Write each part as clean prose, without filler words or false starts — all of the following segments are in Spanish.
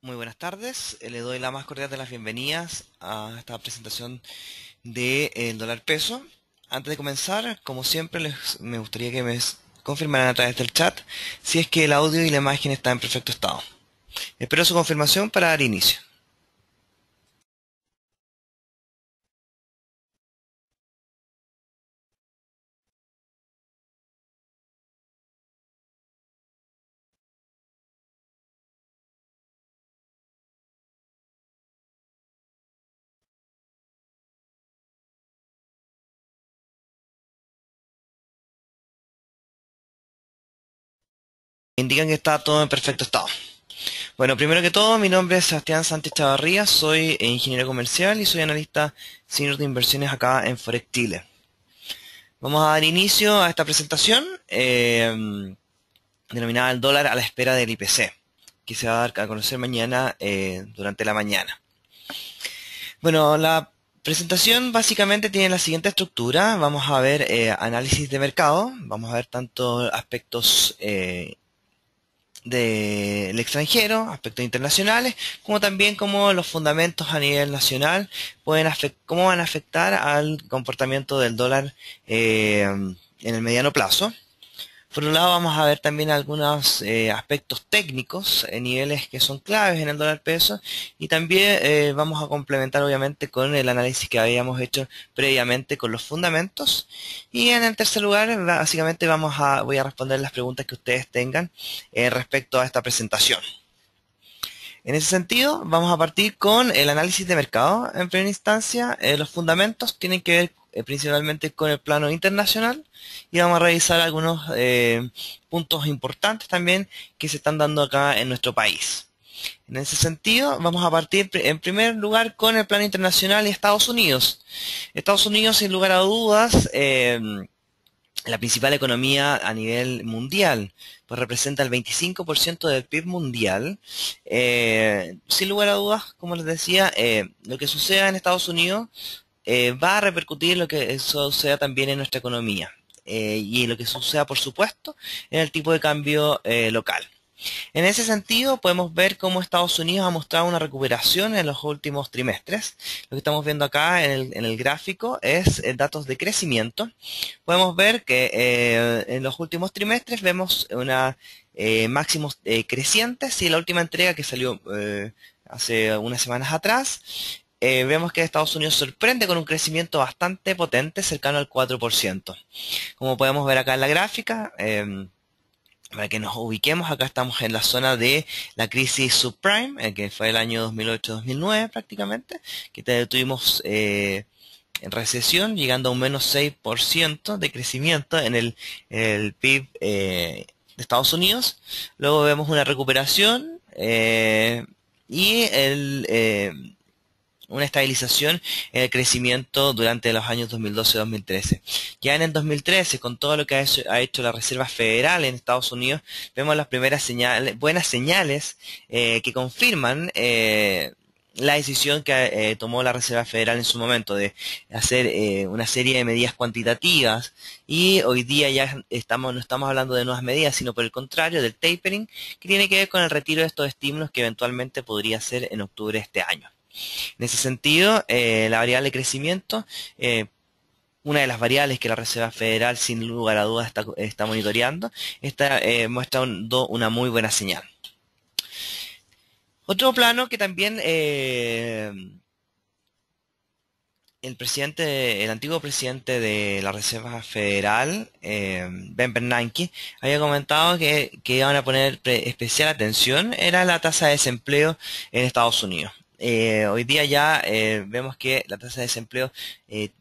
Muy buenas tardes, le doy la más cordial de las bienvenidas a esta presentación del dólar peso. Antes de comenzar, como siempre, me gustaría que me confirmaran a través del chat si es que el audio y la imagen están en perfecto estado. Espero su confirmación para dar inicio. Indican que está todo en perfecto estado. Bueno, primero que todo, mi nombre es Sebastián Sánchez Chavarría, soy ingeniero comercial y soy analista senior de inversiones acá en Forex Chile. Vamos a dar inicio a esta presentación denominada el dólar a la espera del IPC, que se va a dar a conocer mañana durante la mañana. Bueno, la presentación básicamente tiene la siguiente estructura. Vamos a ver análisis de mercado, vamos a ver tanto aspectos del extranjero, aspectos internacionales, como también como los fundamentos a nivel nacional cómo van a afectar al comportamiento del dólar en el mediano plazo. Por un lado vamos a ver también algunos aspectos técnicos, niveles que son claves en el dólar peso, y también vamos a complementar obviamente con el análisis que habíamos hecho previamente con los fundamentos. Y en el tercer lugar, básicamente voy a responder las preguntas que ustedes tengan respecto a esta presentación. En ese sentido, vamos a partir con el análisis de mercado. En primera instancia, los fundamentos tienen que ver principalmente con el plano internacional y vamos a revisar algunos puntos importantes también que se están dando acá en nuestro país. En ese sentido, vamos a partir en primer lugar con el plano internacional y Estados Unidos. Estados Unidos, sin lugar a dudas, la principal economía a nivel mundial, pues representa el 25% del PIB mundial. Sin lugar a dudas, como les decía, lo que suceda en Estados Unidos va a repercutir lo que suceda también en nuestra economía. Y lo que suceda, por supuesto, en el tipo de cambio local. En ese sentido, podemos ver cómo Estados Unidos ha mostrado una recuperación en los últimos trimestres. Lo que estamos viendo acá en el gráfico es datos de crecimiento. Podemos ver que en los últimos trimestres vemos máximos crecientes y la última entrega que salió hace unas semanas atrás, vemos que Estados Unidos sorprende con un crecimiento bastante potente, cercano al 4%. Como podemos ver acá en la gráfica, para que nos ubiquemos, acá estamos en la zona de la crisis subprime, que fue el año 2008-2009 prácticamente, que tuvimos en recesión, llegando a un menos 6% de crecimiento en el PIB de Estados Unidos. Luego vemos una recuperación y una estabilización en el crecimiento durante los años 2012-2013. Ya en el 2013, con todo lo que ha hecho la Reserva Federal en Estados Unidos, vemos las primeras buenas señales que confirman la decisión que tomó la Reserva Federal en su momento de hacer una serie de medidas cuantitativas, y hoy día ya no estamos hablando de nuevas medidas, sino por el contrario del tapering, que tiene que ver con el retiro de estos estímulos que eventualmente podría ser en octubre de este año. En ese sentido, la variable de crecimiento, una de las variables que la Reserva Federal sin lugar a dudas está monitoreando, muestra una muy buena señal. Otro plano que también el antiguo presidente de la Reserva Federal, Ben Bernanke, había comentado que iban a poner especial atención, era la tasa de desempleo en Estados Unidos. Hoy día ya vemos que la tasa de desempleo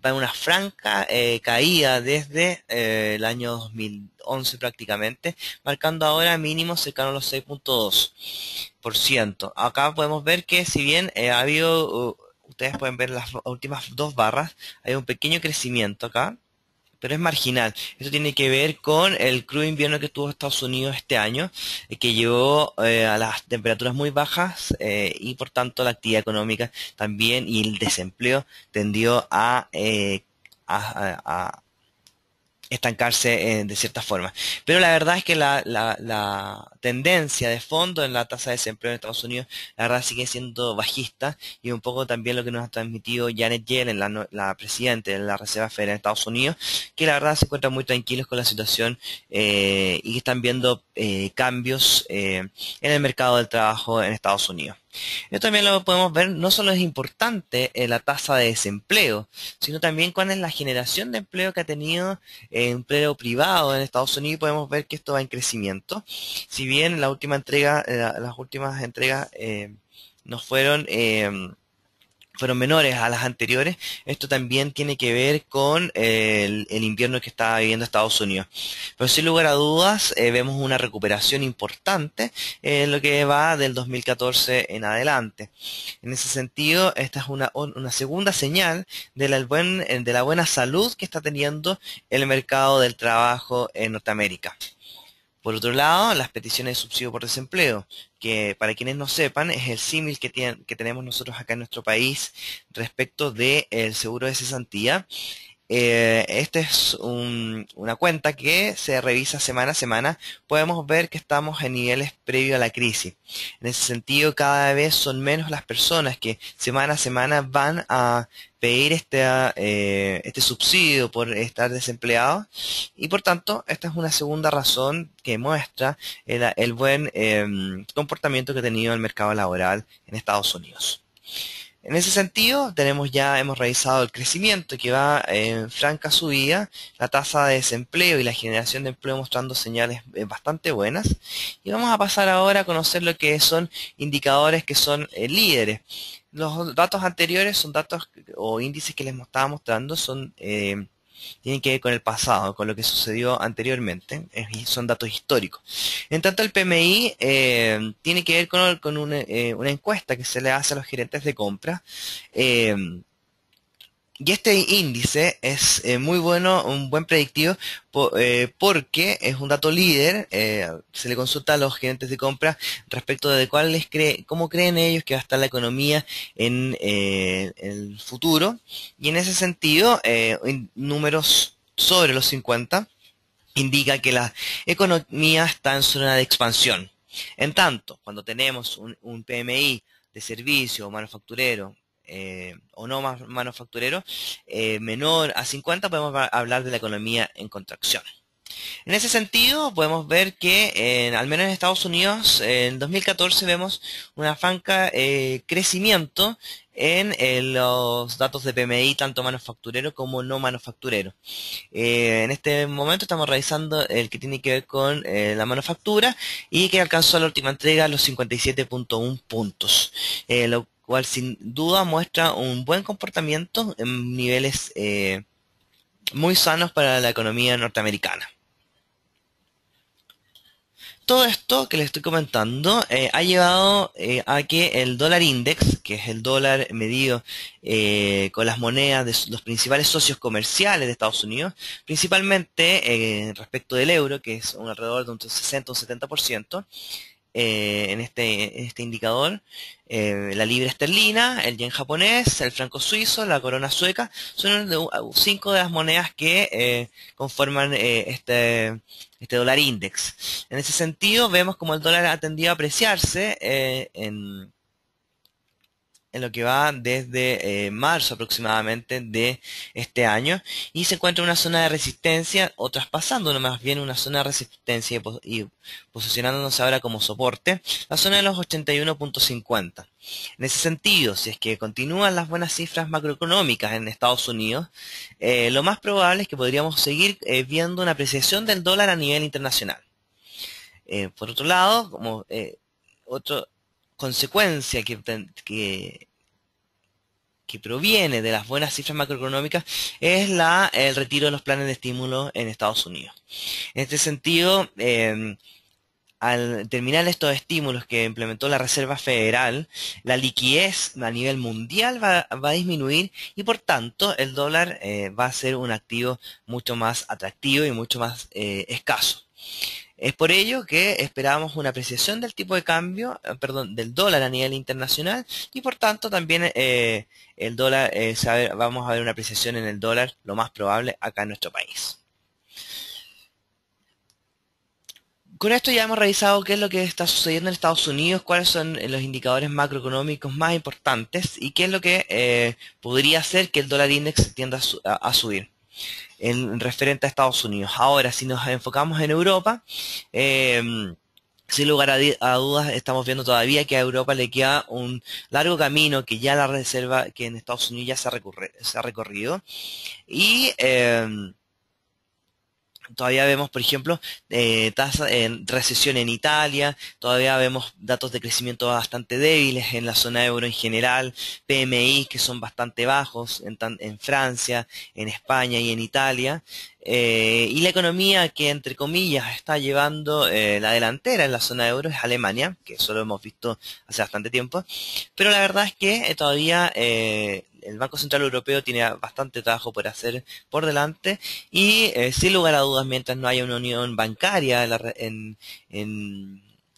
va en una franca caída desde el año 2011 prácticamente, marcando ahora mínimos cercanos a los 6,2%. Acá podemos ver que si bien ha habido ustedes pueden ver las últimas dos barras, hay un pequeño crecimiento acá, pero es marginal. Eso tiene que ver con el crudo invierno que tuvo Estados Unidos este año, que llevó a las temperaturas muy bajas y por tanto la actividad económica también y el desempleo tendió a estancarse de cierta forma. Pero la verdad es que la tendencia de fondo en la tasa de desempleo en Estados Unidos, la verdad sigue siendo bajista y un poco también lo que nos ha transmitido Janet Yellen, la presidenta de la Reserva Federal de Estados Unidos, que la verdad se encuentran muy tranquilos con la situación y que están viendo cambios en el mercado del trabajo en Estados Unidos. Esto también lo podemos ver, no solo es importante la tasa de desempleo, sino también cuál es la generación de empleo que ha tenido empleo privado en Estados Unidos. Podemos ver que esto va en crecimiento. Si bien la última entrega, las últimas entregas no fueron menores a las anteriores, esto también tiene que ver con el invierno que está viviendo Estados Unidos. Pero sin lugar a dudas, vemos una recuperación importante en lo que va del 2014 en adelante. En ese sentido, esta es una segunda señal de la buena salud que está teniendo el mercado del trabajo en Norteamérica. Por otro lado, las peticiones de subsidio por desempleo, que para quienes no sepan, es el símil que tenemos nosotros acá en nuestro país respecto del seguro de cesantía. Esta es una cuenta que se revisa semana a semana. Podemos ver que estamos en niveles previos a la crisis. En ese sentido, cada vez son menos las personas que semana a semana van a pedir este subsidio por estar desempleados y por tanto esta es una segunda razón que muestra el buen comportamiento que ha tenido el mercado laboral en Estados Unidos. En ese sentido, hemos revisado el crecimiento que va en franca subida, la tasa de desempleo y la generación de empleo mostrando señales bastante buenas. Y vamos a pasar ahora a conocer lo que son indicadores que son líderes. Los datos anteriores son datos o índices que les estaba mostrando, tienen que ver con el pasado, con lo que sucedió anteriormente, y son datos históricos. En tanto, el PMI tiene que ver con una encuesta que se le hace a los gerentes de compra. eh, y este índice es muy bueno, un buen predictivo, porque es un dato líder. Se le consulta a los gerentes de compra respecto de cómo creen ellos que va a estar la economía en el futuro. Y en ese sentido, números sobre los 50 indica que la economía está en zona de expansión. En tanto, cuando tenemos un PMI de servicio o manufacturero o no manufacturero menor a 50, podemos hablar de la economía en contracción. En ese sentido, podemos ver que, al menos en Estados Unidos, en 2014 vemos una franca crecimiento en los datos de PMI, tanto manufacturero como no manufacturero. En este momento estamos revisando el que tiene que ver con la manufactura y que alcanzó la última entrega los 57.1 puntos, lo cual sin duda muestra un buen comportamiento en niveles muy sanos para la economía norteamericana. Todo esto que les estoy comentando ha llevado a que el dólar index, que es el dólar medido con las monedas de los principales socios comerciales de Estados Unidos, principalmente respecto del euro, que es alrededor de un 60 o un 70%, en este indicador, la libra esterlina, el yen japonés, el franco suizo, la corona sueca, son cinco de las monedas que conforman este dólar index. En ese sentido, vemos como el dólar ha tendido a apreciarse en lo que va desde marzo aproximadamente de este año y se encuentra en una zona de resistencia o traspasando más bien una zona de resistencia y posicionándose ahora como soporte, la zona de los 81.50. En ese sentido, si es que continúan las buenas cifras macroeconómicas en Estados Unidos, lo más probable es que podríamos seguir viendo una apreciación del dólar a nivel internacional. Por otro lado, como otra consecuencia que proviene de las buenas cifras macroeconómicas es el retiro de los planes de estímulo en Estados Unidos. En este sentido, al terminar estos estímulos que implementó la Reserva Federal, la liquidez a nivel mundial va a disminuir y por tanto el dólar va a ser un activo mucho más atractivo y mucho más escaso. Es por ello que esperamos una apreciación del tipo de cambio, perdón, del dólar a nivel internacional y por tanto también el dólar, vamos a ver una apreciación en el dólar, lo más probable acá en nuestro país. Con esto ya hemos revisado qué es lo que está sucediendo en Estados Unidos, cuáles son los indicadores macroeconómicos más importantes y qué es lo que podría hacer que el dólar index tienda a subir en referente a Estados Unidos. Ahora, si nos enfocamos en Europa, eh, sin lugar a dudas, estamos viendo todavía que a Europa le queda un largo camino que ya la reserva, que en Estados Unidos ya se ha recorrido. Y todavía vemos, por ejemplo, tasa en recesión en Italia, todavía vemos datos de crecimiento bastante débiles en la zona euro en general, PMI que son bastante bajos en Francia, en España y en Italia, y la economía que, entre comillas, está llevando la delantera en la zona euro es Alemania, que eso lo hemos visto hace bastante tiempo, pero la verdad es que todavía el Banco Central Europeo tiene bastante trabajo por hacer por delante y sin lugar a dudas, mientras no haya una unión bancaria en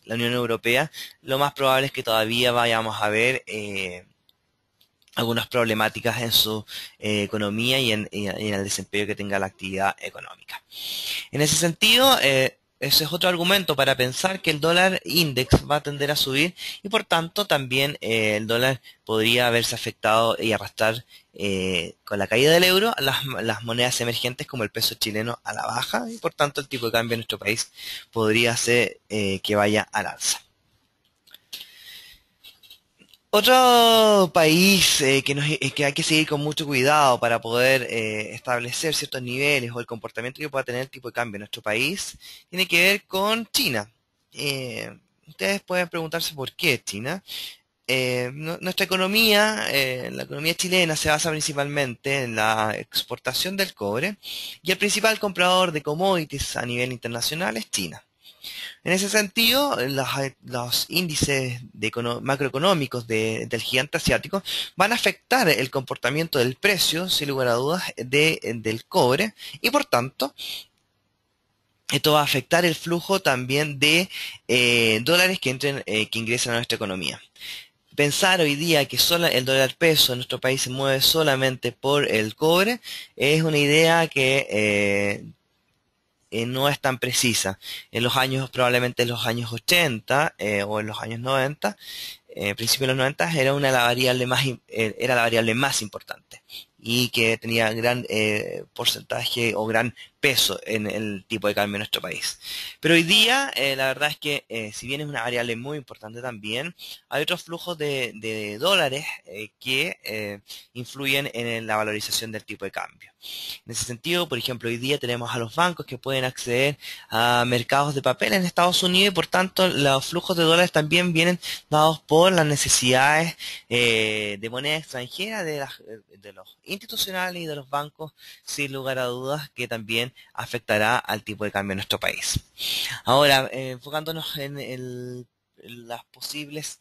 la Unión Europea, lo más probable es que todavía vayamos a ver algunas problemáticas en su economía y en el desempeño que tenga la actividad económica. En ese sentido, ese es otro argumento para pensar que el dólar index va a tender a subir y por tanto también el dólar podría verse afectado y arrastrar con la caída del euro las monedas emergentes como el peso chileno a la baja y por tanto el tipo de cambio en nuestro país podría ser que vaya al alza. Otro país que hay que seguir con mucho cuidado para poder establecer ciertos niveles o el comportamiento que pueda tener el tipo de cambio en nuestro país tiene que ver con China. Ustedes pueden preguntarse por qué China. Nuestra economía, la economía chilena se basa principalmente en la exportación del cobre y el principal comprador de commodities a nivel internacional es China. En ese sentido, los índices macroeconómicos del gigante asiático van a afectar el comportamiento del precio, sin lugar a dudas, del cobre y por tanto, esto va a afectar el flujo también de dólares que ingresan a nuestra economía. Pensar hoy día que solo el dólar peso en nuestro país se mueve solamente por el cobre es una idea que no es tan precisa. En los años, probablemente en los años 80 o en los años 90, principios de los 90, era la variable más importante y que tenía gran porcentaje o gran peso en el tipo de cambio en nuestro país. Pero hoy día, la verdad es que si bien es una variable muy importante también, hay otros flujos de dólares que influyen en la valorización del tipo de cambio. En ese sentido, por ejemplo, hoy día tenemos a los bancos que pueden acceder a mercados de papel en Estados Unidos y por tanto los flujos de dólares también vienen dados por las necesidades de moneda extranjera de los institucionales y de los bancos, sin lugar a dudas, que también afectará al tipo de cambio en nuestro país. Ahora, enfocándonos en las posibles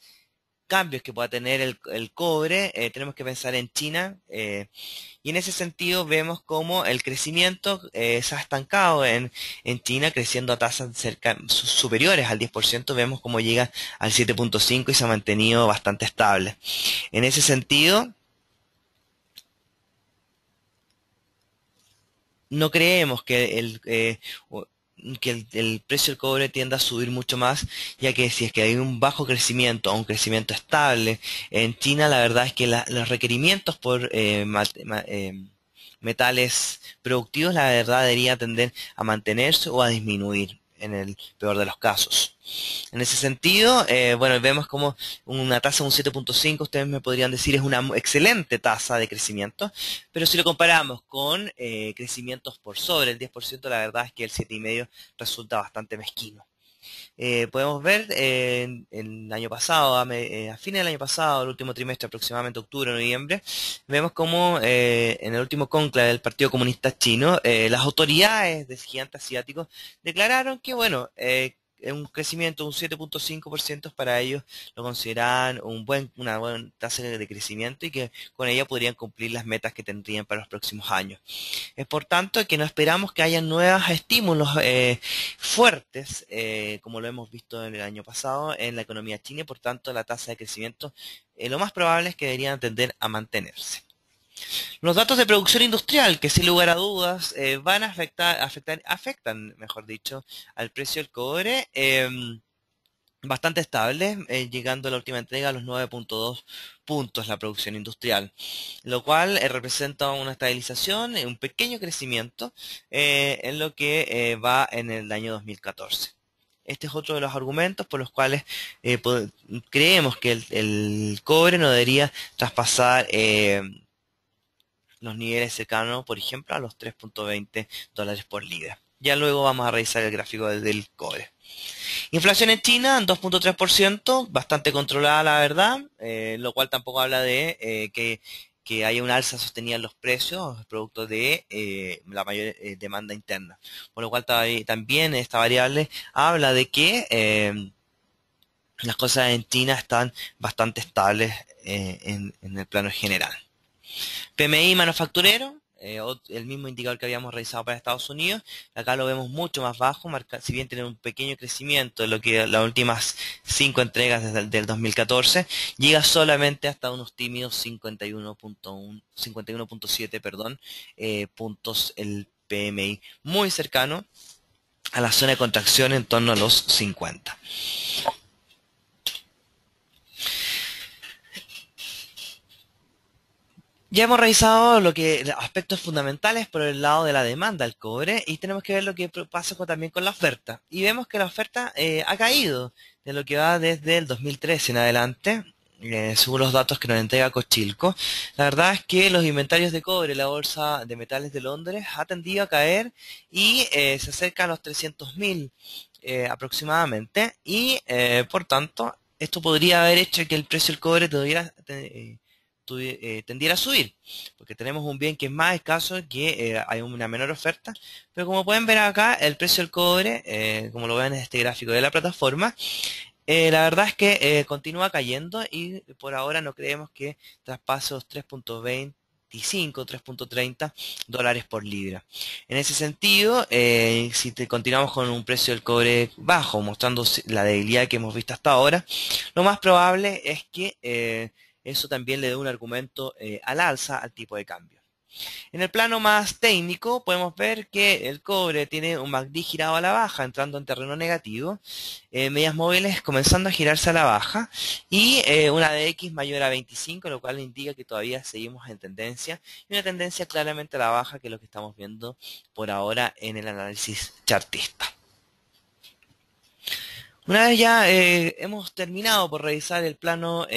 cambios que pueda tener el cobre, tenemos que pensar en China y en ese sentido vemos como el crecimiento se ha estancado en China, creciendo a tasas superiores al 10%, vemos como llega al 7.5 y se ha mantenido bastante estable. En ese sentido, no creemos que el precio del cobre tienda a subir mucho más, ya que si es que hay un bajo crecimiento o un crecimiento estable en China, la verdad es que los requerimientos por metales productivos, la verdad debería tender a mantenerse o a disminuir en el peor de los casos. En ese sentido, bueno, vemos como una tasa de un 7.5, ustedes me podrían decir es una excelente tasa de crecimiento, pero si lo comparamos con crecimientos por sobre el 10%, la verdad es que el 7,5 resulta bastante mezquino. Podemos ver en el año pasado, a fines del año pasado, el último trimestre, aproximadamente octubre o noviembre, vemos como en el último cónclave del Partido Comunista Chino, las autoridades del gigante asiático declararon que, bueno, un crecimiento de un 7.5% para ellos lo consideraban una buena tasa de crecimiento y que con ella podrían cumplir las metas que tendrían para los próximos años. Es por tanto que no esperamos que haya nuevos estímulos fuertes, como lo hemos visto en el año pasado, en la economía china y por tanto la tasa de crecimiento lo más probable es que deberían tender a mantenerse. Los datos de producción industrial, que sin lugar a dudas van a afectan, mejor dicho, al precio del cobre, bastante estable, llegando a la última entrega a los 9,2 puntos la producción industrial, lo cual representa una estabilización, un pequeño crecimiento en lo que va en el año 2014. Este es otro de los argumentos por los cuales creemos que el cobre no debería traspasar los niveles cercanos, por ejemplo, a los 3,20 dólares por libra. Ya luego vamos a revisar el gráfico del cobre. Inflación en China, 2,3%, bastante controlada la verdad, lo cual tampoco habla de que haya una alza sostenida en los precios, producto de la mayor demanda interna. Por lo cual también esta variable habla de que las cosas en China están bastante estables en el plano general. PMI manufacturero, el mismo indicador que habíamos revisado para Estados Unidos, acá lo vemos mucho más bajo, si bien tiene un pequeño crecimiento en lo que las últimas 5 entregas desde el del 2014, llega solamente hasta unos tímidos 51.7, perdón, puntos el PMI, muy cercano a la zona de contracción en torno a los 50. Ya hemos revisado aspectos fundamentales por el lado de la demanda del cobre y tenemos que ver lo que pasa también con la oferta. Y vemos que la oferta ha caído de lo que va desde el 2013 en adelante, según los datos que nos entrega Cochilco. La verdad es que los inventarios de cobre en la Bolsa de Metales de Londres ha tendido a caer y se acerca a los 300.000 aproximadamente y por tanto esto podría haber hecho que el precio del cobre tendiera a subir, porque tenemos un bien que es más escaso, que hay una menor oferta, pero como pueden ver acá, el precio del cobre, como lo ven en este gráfico de la plataforma, la verdad es que continúa cayendo y por ahora no creemos que traspase los 3,25, 3,30 dólares por libra. En ese sentido, si continuamos con un precio del cobre bajo, mostrando la debilidad que hemos visto hasta ahora, lo más probable es que eso también le dé un argumento al alza al tipo de cambio. En el plano más técnico podemos ver que el cobre tiene un MACD girado a la baja, entrando en terreno negativo, medias móviles comenzando a girarse a la baja y una DX mayor a 25, lo cual indica que todavía seguimos en tendencia y una tendencia claramente a la baja, que es lo que estamos viendo por ahora en el análisis chartista. Una vez ya hemos terminado por revisar el plano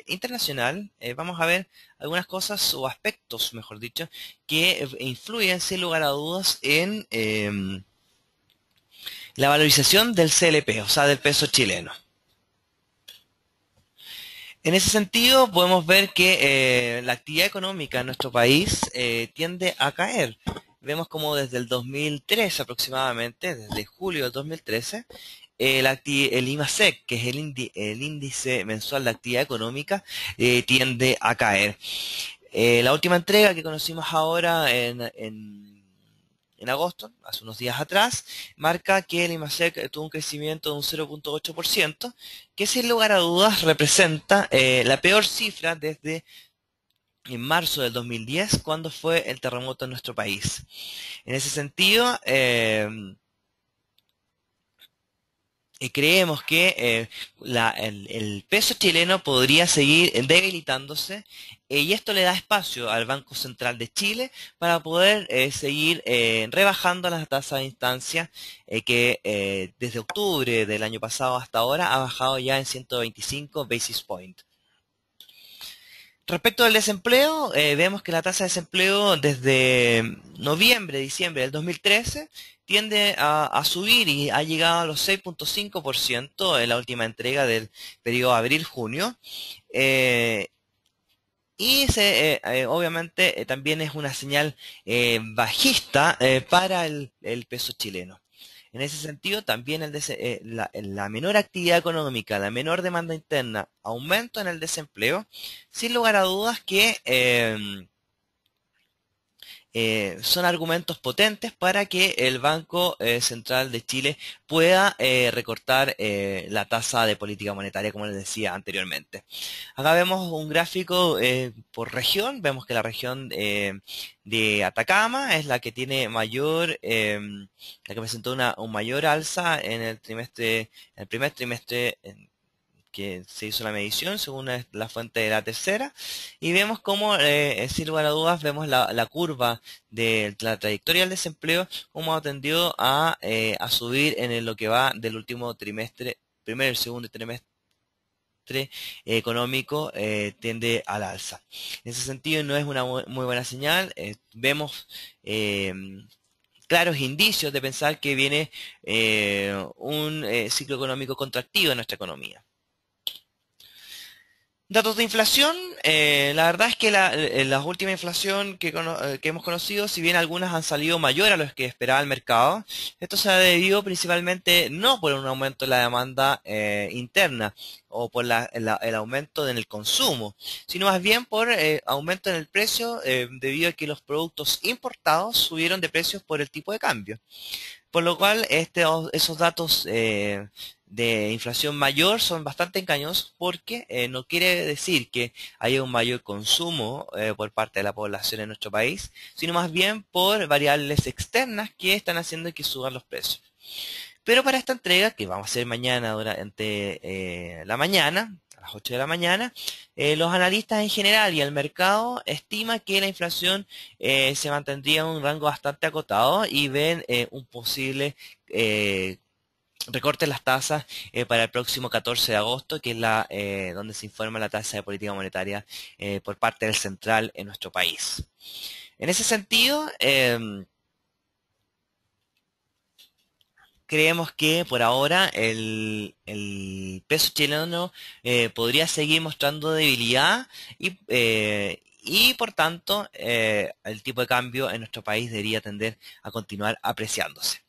internacional, vamos a ver algunas cosas o aspectos, mejor dicho, que influyen sin lugar a dudas en la valorización del CLP, o sea, del peso chileno. En ese sentido, podemos ver que la actividad económica en nuestro país tiende a caer. Vemos como desde el 2013 aproximadamente, desde julio del 2013, el IMASEC, que es el índice mensual de actividad económica, tiende a caer. La última entrega que conocimos ahora en agosto, hace unos días atrás, marca que el IMASEC tuvo un crecimiento de un 0,8%, que sin lugar a dudas representa la peor cifra desde en marzo del 2010, cuando fue el terremoto en nuestro país. En ese sentido, y creemos que el peso chileno podría seguir debilitándose, y esto le da espacio al Banco Central de Chile para poder seguir rebajando las tasas de instancia que desde octubre del año pasado hasta ahora ha bajado ya en 125 basis points. Respecto al desempleo, vemos que la tasa de desempleo desde noviembre, diciembre del 2013 tiende a subir y ha llegado a los 6,5% en la última entrega del periodo abril-junio. Obviamente también es una señal bajista para el peso chileno. En ese sentido, también la menor actividad económica, la menor demanda interna, aumento en el desempleo, sin lugar a dudas que son argumentos potentes para que el Banco Central de Chile pueda recortar la tasa de política monetaria, como les decía anteriormente. Acá vemos un gráfico por región. Vemos que la región de Atacama es la que tiene la que presentó un mayor alza en el primer trimestre que se hizo la medición según la fuente de la tercera, y vemos cómo, sin lugar a dudas, vemos la curva de la trayectoria del desempleo, cómo ha tendido a subir lo que va del último trimestre, primero y segundo trimestre económico tiende al alza. En ese sentido no es una muy buena señal. Vemos claros indicios de pensar que viene un ciclo económico contractivo en nuestra economía. Datos de inflación, la verdad es que la última inflación que hemos conocido, si bien algunas han salido mayor a los que esperaba el mercado, esto se ha debido principalmente no por un aumento en la demanda interna o por el aumento en el consumo, sino más bien por aumento en el precio debido a que los productos importados subieron de precios por el tipo de cambio. Por lo cual, esos datos de inflación mayor son bastante engañosos porque no quiere decir que haya un mayor consumo por parte de la población en nuestro país, sino más bien por variables externas que están haciendo que suban los precios. Pero para esta entrega, que vamos a hacer mañana durante la mañana, a las 8 de la mañana, los analistas en general y el mercado estima que la inflación se mantendría en un rango bastante acotado y ven un posible recorte en las tasas para el próximo 14 de agosto, que es donde se informa la tasa de política monetaria por parte del central en nuestro país. En ese sentido, creemos que por ahora el peso chileno podría seguir mostrando debilidad y por tanto el tipo de cambio en nuestro país debería tender a continuar apreciándose.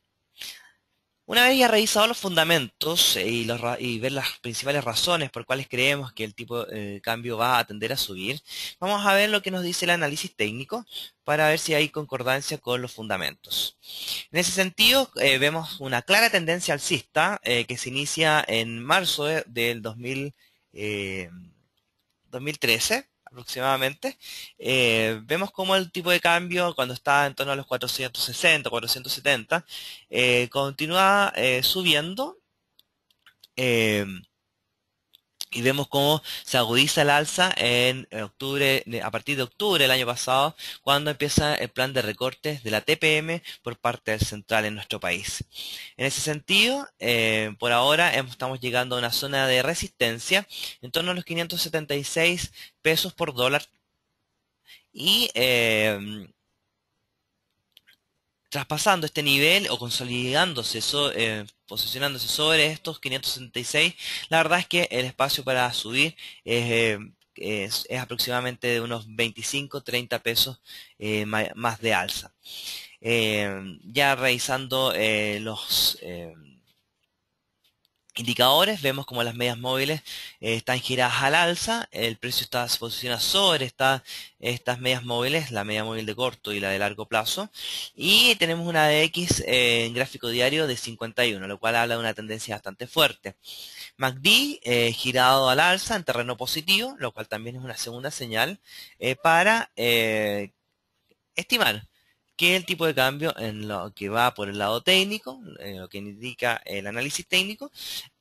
Una vez ya revisado los fundamentos y ver las principales razones por cuales creemos que el tipo de cambio va a tender a subir, vamos a ver lo que nos dice el análisis técnico para ver si hay concordancia con los fundamentos. En ese sentido, vemos una clara tendencia alcista que se inicia en marzo del 2013 aproximadamente. Vemos como el tipo de cambio cuando está en torno a los 460, 470, continúa subiendo. eh, y vemos cómo se agudiza el alza en octubre, a partir de octubre del año pasado, cuando empieza el plan de recortes de la TPM por parte del central en nuestro país. En ese sentido, por ahora estamos llegando a una zona de resistencia en torno a los 576 pesos por dólar y traspasando este nivel o consolidándose, posicionándose sobre estos 566, la verdad es que el espacio para subir es aproximadamente de unos 25-30 pesos más de alza. Ya revisando los indicadores, vemos como las medias móviles están giradas al alza, el precio se posiciona sobre estas medias móviles, la media móvil de corto y la de largo plazo, y tenemos una DX en gráfico diario de 51, lo cual habla de una tendencia bastante fuerte. MACD girado al alza en terreno positivo, lo cual también es una segunda señal para estimar que el tipo de cambio en lo que va por el lado técnico, en lo que indica el análisis técnico,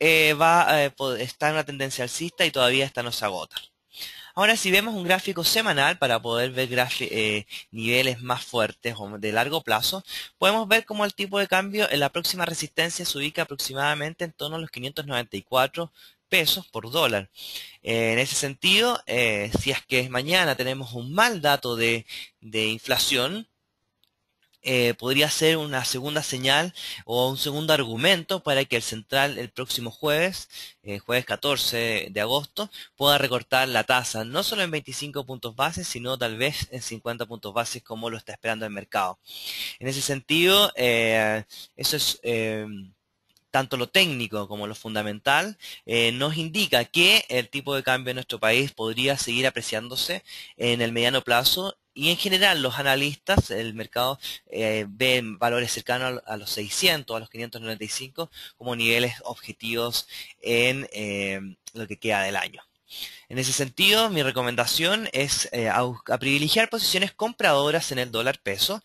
está en una tendencia alcista y todavía esta no se agota. Ahora, si vemos un gráfico semanal para poder ver niveles más fuertes o de largo plazo, podemos ver cómo el tipo de cambio en la próxima resistencia se ubica aproximadamente en torno a los 594 pesos por dólar. En ese sentido, si es que mañana tenemos un mal dato de inflación, podría ser una segunda señal o un segundo argumento para que el central el próximo jueves, jueves 14 de agosto, pueda recortar la tasa, no solo en 25 puntos bases, sino tal vez en 50 puntos bases como lo está esperando el mercado. En ese sentido, eso es tanto lo técnico como lo fundamental, nos indica que el tipo de cambio en nuestro país podría seguir apreciándose en el mediano plazo y en general los analistas, el mercado ven valores cercanos a los 600, a los 595 como niveles objetivos en lo que queda del año. En ese sentido, mi recomendación es a privilegiar posiciones compradoras en el dólar peso,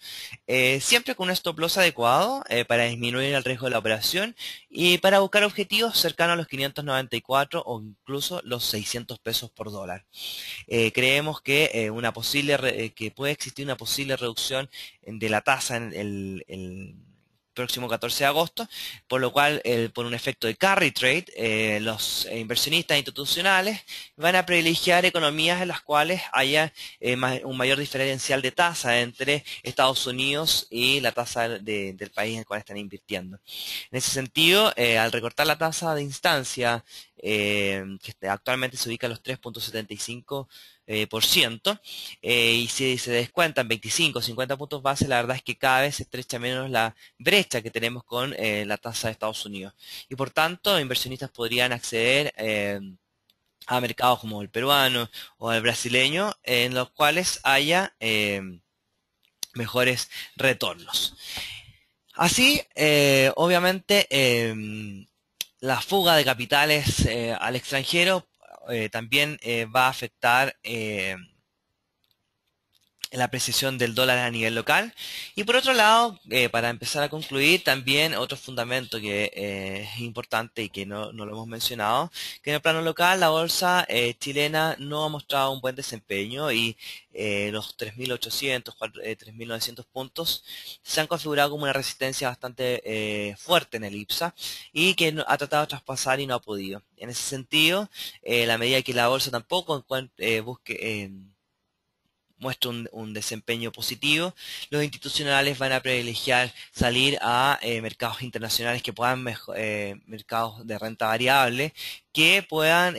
siempre con un stop loss adecuado para disminuir el riesgo de la operación y para buscar objetivos cercanos a los 594 o incluso los 600 pesos por dólar. Creemos que, que puede existir una posible reducción de la tasa en el próximo 14 de agosto, por lo cual, por un efecto de carry trade, los inversionistas institucionales van a privilegiar economías en las cuales haya un mayor diferencial de tasa entre Estados Unidos y la tasa del país en el cual están invirtiendo. En ese sentido, al recortar la tasa de instancia, que actualmente se ubica a los 3.75%, y si se descuentan 25 o 50 puntos base, la verdad es que cada vez se estrecha menos la brecha que tenemos con la tasa de Estados Unidos. Y por tanto, inversionistas podrían acceder a mercados como el peruano o el brasileño, en los cuales haya mejores retornos. Así, obviamente, la fuga de capitales al extranjero también va a afectar la apreciación del dólar a nivel local. Y por otro lado, para empezar a concluir, también otro fundamento que es importante y que no lo hemos mencionado, que en el plano local la bolsa chilena no ha mostrado un buen desempeño y los 3.800, 3.900 puntos se han configurado como una resistencia bastante fuerte en el IPSA y que ha tratado de traspasar y no ha podido. En ese sentido, la medida que la bolsa tampoco busque muestra un desempeño positivo, los institucionales van a privilegiar salir a mercados internacionales que puedan mercados de renta variable, que puedan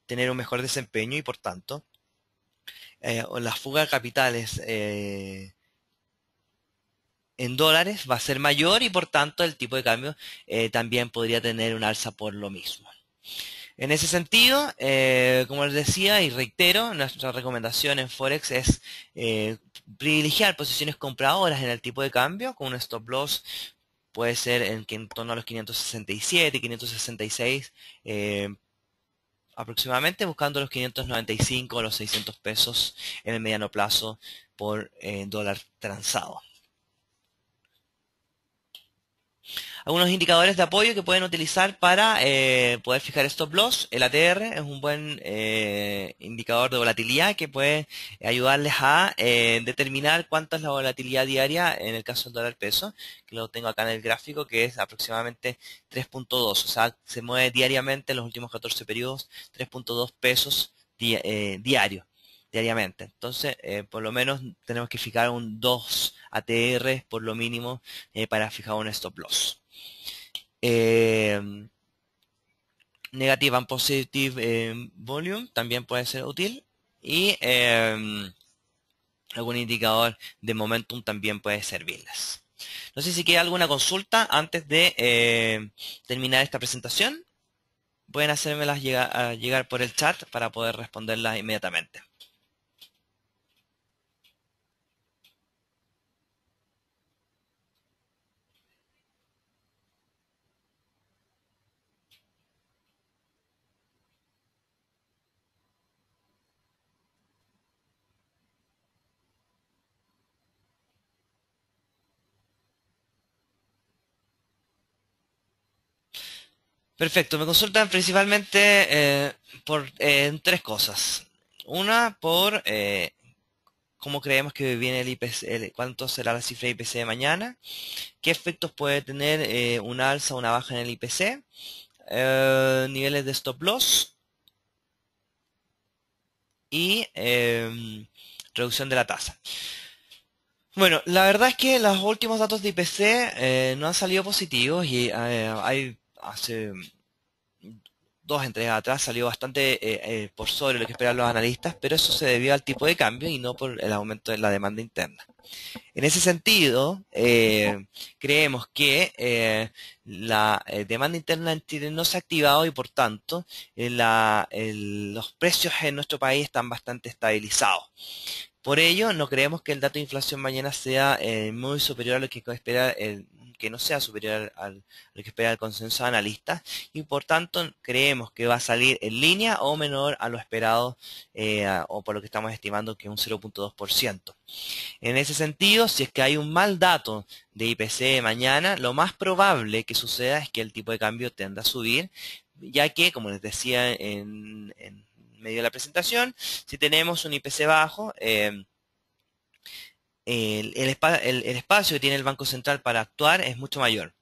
tener un mejor desempeño y por tanto la fuga de capitales en dólares va a ser mayor y por tanto el tipo de cambio también podría tener un alza por lo mismo. En ese sentido, como les decía y reitero, nuestra recomendación en Forex es privilegiar posiciones compradoras en el tipo de cambio con un stop loss. Puede ser en torno a los 567, 566 aproximadamente, buscando los 595 o los 600 pesos en el mediano plazo por dólar transado. Algunos indicadores de apoyo que pueden utilizar para poder fijar stop loss. El ATR es un buen indicador de volatilidad que puede ayudarles a determinar cuánta es la volatilidad diaria en el caso del dólar peso, que lo tengo acá en el gráfico, que es aproximadamente 3.2, o sea, se mueve diariamente en los últimos 14 periodos 3.2 pesos diariamente. Entonces, por lo menos tenemos que fijar un 2 ATR por lo mínimo para fijar un stop loss. Negative and positive volume también puede ser útil y algún indicador de momentum también puede servirles. No sé si queda alguna consulta antes de terminar esta presentación. Pueden hacérmelas llegar por el chat para poder responderlas inmediatamente. Perfecto, me consultan principalmente por tres cosas. Una, por cómo creemos que viene el IPC, cuánto será la cifra de IPC de mañana, qué efectos puede tener un alza o una baja en el IPC, niveles de stop loss y reducción de la tasa. Bueno, la verdad es que los últimos datos de IPC no han salido positivos y hace dos entregas atrás salió bastante por sobre lo que esperaban los analistas, pero eso se debió al tipo de cambio y no por el aumento de la demanda interna. En ese sentido, creemos que la demanda interna en Chile no se ha activado y por tanto los precios en nuestro país están bastante estabilizados. Por ello, no creemos que el dato de inflación mañana sea muy superior a lo que espera que no sea superior a lo que espera el consenso de analistas y por tanto creemos que va a salir en línea o menor a lo esperado o por lo que estamos estimando que un 0,2%. En ese sentido, si es que hay un mal dato de IPC mañana, lo más probable que suceda es que el tipo de cambio tienda a subir, ya que, como les decía en medio de la presentación, si tenemos un IPC bajo, el espacio que tiene el Banco Central para actuar es mucho mayor.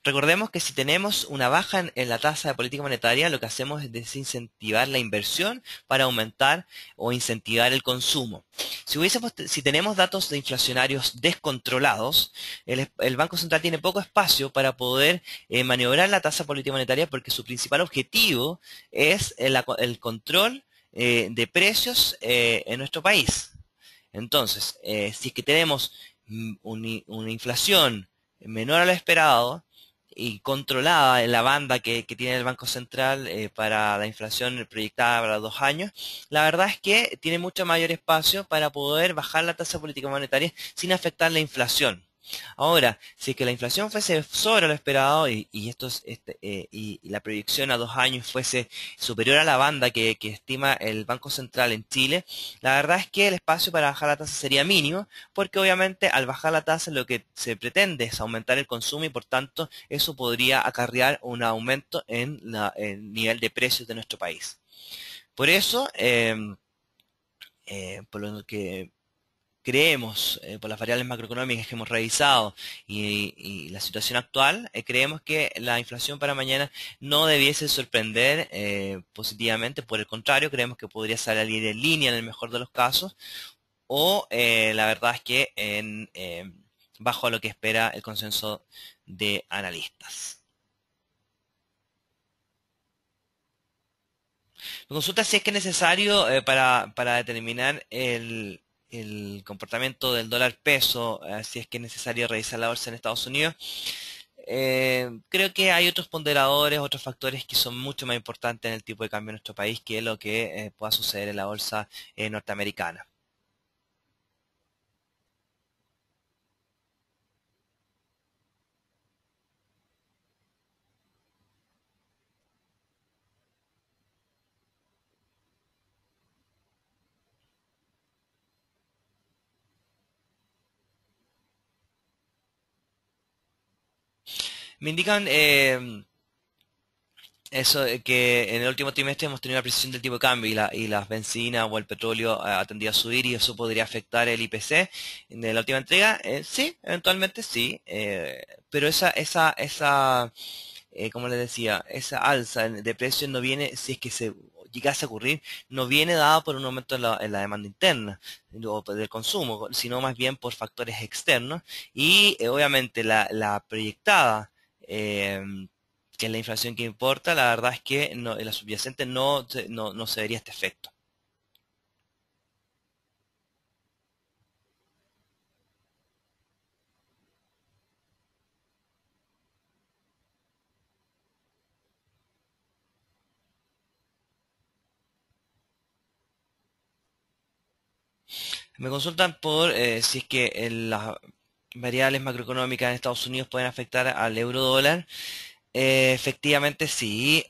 Recordemos que si tenemos una baja en la tasa de política monetaria, lo que hacemos es desincentivar la inversión para aumentar o incentivar el consumo. Si tenemos datos de inflacionarios descontrolados, el Banco Central tiene poco espacio para poder maniobrar la tasa política monetaria porque su principal objetivo es el control de precios en nuestro país. Entonces, si es que tenemos una inflación menor a lo esperado y controlada en la banda que tiene el Banco Central para la inflación proyectada para 2 años, la verdad es que tiene mucho mayor espacio para poder bajar la tasa política monetaria sin afectar la inflación. Ahora, si es que la inflación fuese sobre lo esperado y la proyección a 2 años fuese superior a la banda que estima el Banco Central en Chile, la verdad es que el espacio para bajar la tasa sería mínimo, porque obviamente al bajar la tasa lo que se pretende es aumentar el consumo y por tanto eso podría acarrear un aumento en el nivel de precios de nuestro país. Por eso, por lo que creemos, por las variables macroeconómicas que hemos revisado y la situación actual, creemos que la inflación para mañana no debiese sorprender positivamente. Por el contrario, creemos que podría salir en línea en el mejor de los casos, o la verdad es que bajo lo que espera el consenso de analistas. Me consulta si es que es necesario para determinar el comportamiento del dólar peso, si es que es necesario revisar la bolsa en Estados Unidos. Creo que hay otros ponderadores, otros factores que son mucho más importantes en el tipo de cambio en nuestro país que lo que pueda suceder en la bolsa norteamericana. Me indican eso de que en el último trimestre hemos tenido una precisión del tipo de cambio y las bencinas o el petróleo ha tendido a subir y eso podría afectar el IPC de la última entrega. Sí, eventualmente sí, pero como les decía, esa alza de precios no viene, si es que se llegase a ocurrir, no viene dada por un aumento en la demanda interna o del consumo, sino más bien por factores externos y obviamente la proyectada eh, que es la inflación que importa, la verdad es que la subyacente no se vería este efecto. Me consultan por si es que las variables macroeconómicas en Estados Unidos pueden afectar al euro dólar. Efectivamente sí,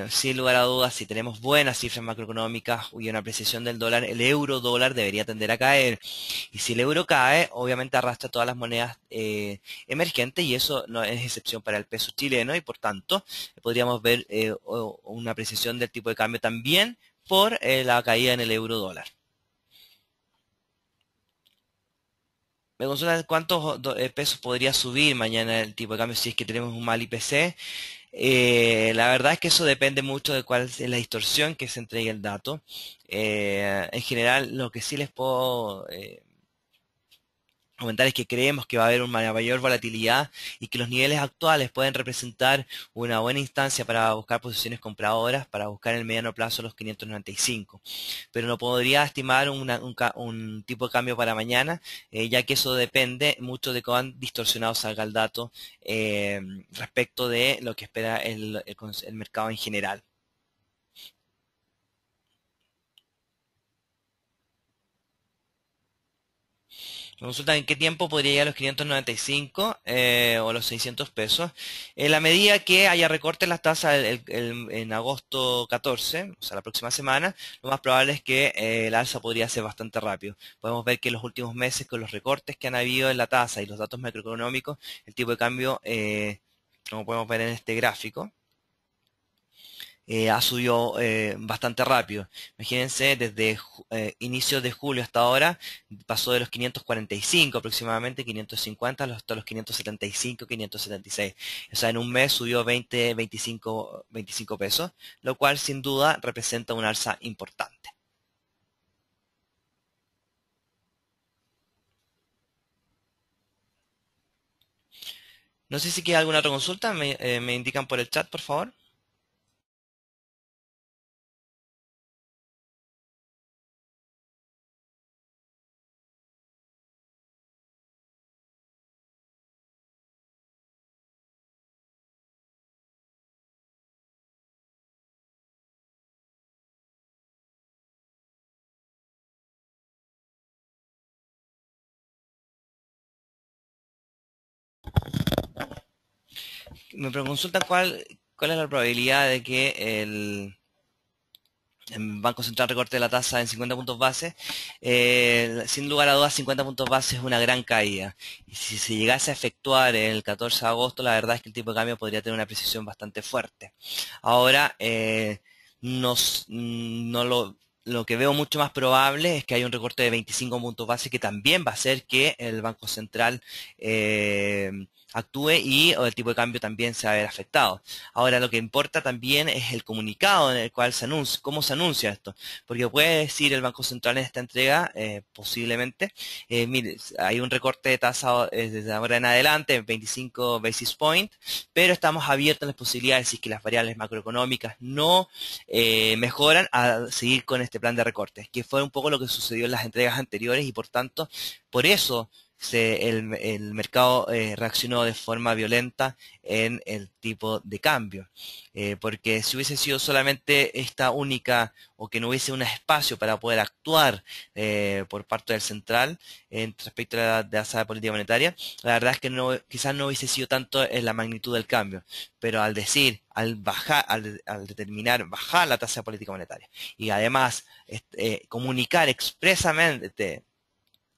sin lugar a dudas, si tenemos buenas cifras macroeconómicas y una apreciación del dólar, el euro dólar debería tender a caer. Y si el euro cae, obviamente arrastra todas las monedas emergentes y eso no es excepción para el peso chileno y por tanto podríamos ver una apreciación del tipo de cambio también por la caída en el euro dólar. Me consultan cuántos pesos podría subir mañana el tipo de cambio si es que tenemos un mal IPC. La verdad es que eso depende mucho de cuál es la distorsión que se entregue el dato. En general, lo que sí les puedo comentar es que creemos que va a haber una mayor volatilidad y que los niveles actuales pueden representar una buena instancia para buscar posiciones compradoras, para buscar en el mediano plazo los 595. Pero no podría estimar un tipo de cambio para mañana, ya que eso depende mucho de cuán distorsionado salga el dato eh, respecto de lo que espera el mercado en general. Me consultan en qué tiempo podría llegar a los 595 o los 600 pesos. En la medida que haya recorte en las tasas en agosto 14, o sea, la próxima semana, lo más probable es que el alza podría ser bastante rápido. Podemos ver que en los últimos meses, con los recortes que han habido en la tasa y los datos macroeconómicos, el tipo de cambio, como podemos ver en este gráfico, ha subido bastante rápido. Imagínense, desde inicios de julio hasta ahora, pasó de los 545 aproximadamente, 550, hasta los 575, 576. O sea, en un mes subió 20, 25 pesos, lo cual sin duda representa un alza importante. No sé si queda alguna otra consulta, me indican por el chat, por favor. Me consultan cuál es la probabilidad de que el Banco Central recorte la tasa en 50 puntos base. Sin lugar a dudas, 50 puntos base es una gran caída. Y si se llegase a efectuar el 14 de agosto, la verdad es que el tipo de cambio podría tener una precisión bastante fuerte. Ahora, no lo que veo mucho más probable es que haya un recorte de 25 puntos base que también va a hacer que el Banco Central actúe y o el tipo de cambio también se va a ver afectado. Ahora, lo que importa también es el comunicado en el cual se anuncia, cómo se anuncia esto, porque puede decir el Banco Central en esta entrega, posiblemente, mire, hay un recorte de tasa desde ahora en adelante, 25 basis point, pero estamos abiertos a las posibilidades, si es que las variables macroeconómicas no mejoran, a seguir con este plan de recortes, que fue un poco lo que sucedió en las entregas anteriores y por tanto, por eso el mercado reaccionó de forma violenta en el tipo de cambio. Porque si hubiese sido solamente esta única o que no hubiese un espacio para poder actuar por parte del central en respecto a la tasa de política monetaria, la verdad es que no, quizás no hubiese sido tanto en la magnitud del cambio, pero al decir, al bajar, al determinar bajar la tasa de política monetaria y además comunicar expresamente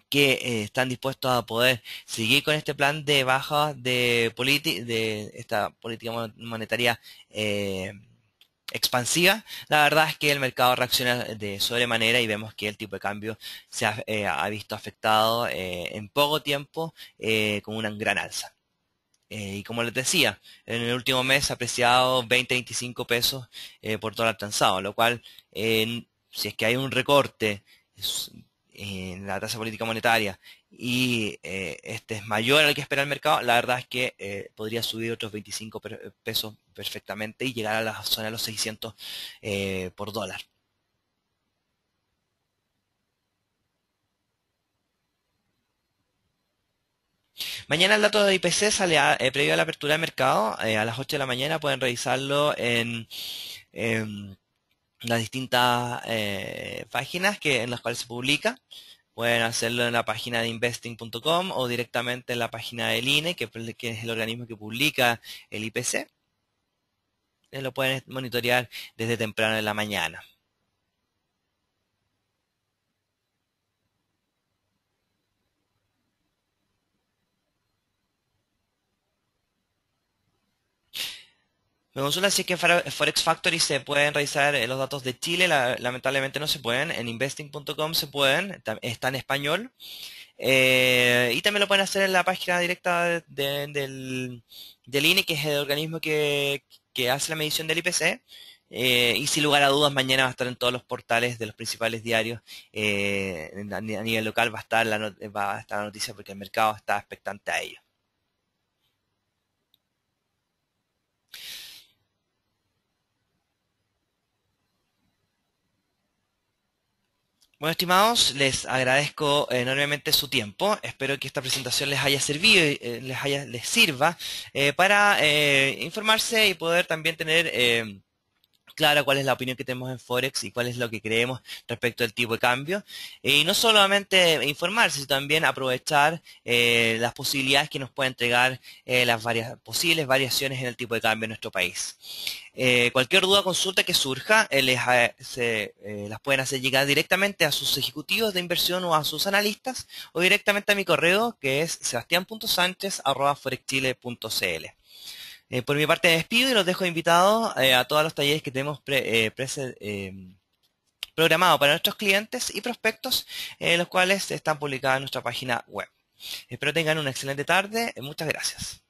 que están dispuestos a poder seguir con este plan de baja de esta política monetaria eh, expansiva, la verdad es que el mercado reacciona de sobremanera y vemos que el tipo de cambio ha visto afectado en poco tiempo con una gran alza. Y como les decía, en el último mes se ha apreciado 20-25 pesos por dólar transado, lo cual, si es que hay un recorte es- en la tasa política monetaria y este es mayor al que espera el mercado, la verdad es que podría subir otros 25 pesos perfectamente y llegar a la zona de los 600 por dólar. Mañana el dato de IPC sale previo a la apertura de mercado, a las 8 de la mañana pueden revisarlo en las distintas páginas en las cuales se publica. Pueden hacerlo en la página de investing.com o directamente en la página del INE, que es el organismo que publica el IPC. Lo pueden monitorear desde temprano en la mañana. Me consulta si es que en Forex Factory se pueden revisar los datos de Chile. Lamentablemente no se pueden. En investing.com se pueden. Está en español. Y también lo pueden hacer en la página directa del INE, que es el organismo que hace la medición del IPC. Y sin lugar a dudas, mañana va a estar en todos los portales de los principales diarios. A nivel local va a estar la noticia porque el mercado está expectante a ello. Bueno, estimados, les agradezco enormemente su tiempo. Espero que esta presentación les haya servido y les sirva para informarse y poder también tener clara cuál es la opinión que tenemos en Forex y cuál es lo que creemos respecto al tipo de cambio. Y no solamente informarse, sino también aprovechar las posibilidades que nos puede entregar las posibles variaciones en el tipo de cambio en nuestro país. Cualquier duda o consulta que surja, las pueden hacer llegar directamente a sus ejecutivos de inversión o a sus analistas o directamente a mi correo que es sebastian.sanchez@forexchile.cl. Por mi parte me despido y los dejo invitados a todos los talleres que tenemos programados para nuestros clientes y prospectos, los cuales están publicados en nuestra página web. Espero tengan una excelente tarde. Muchas gracias.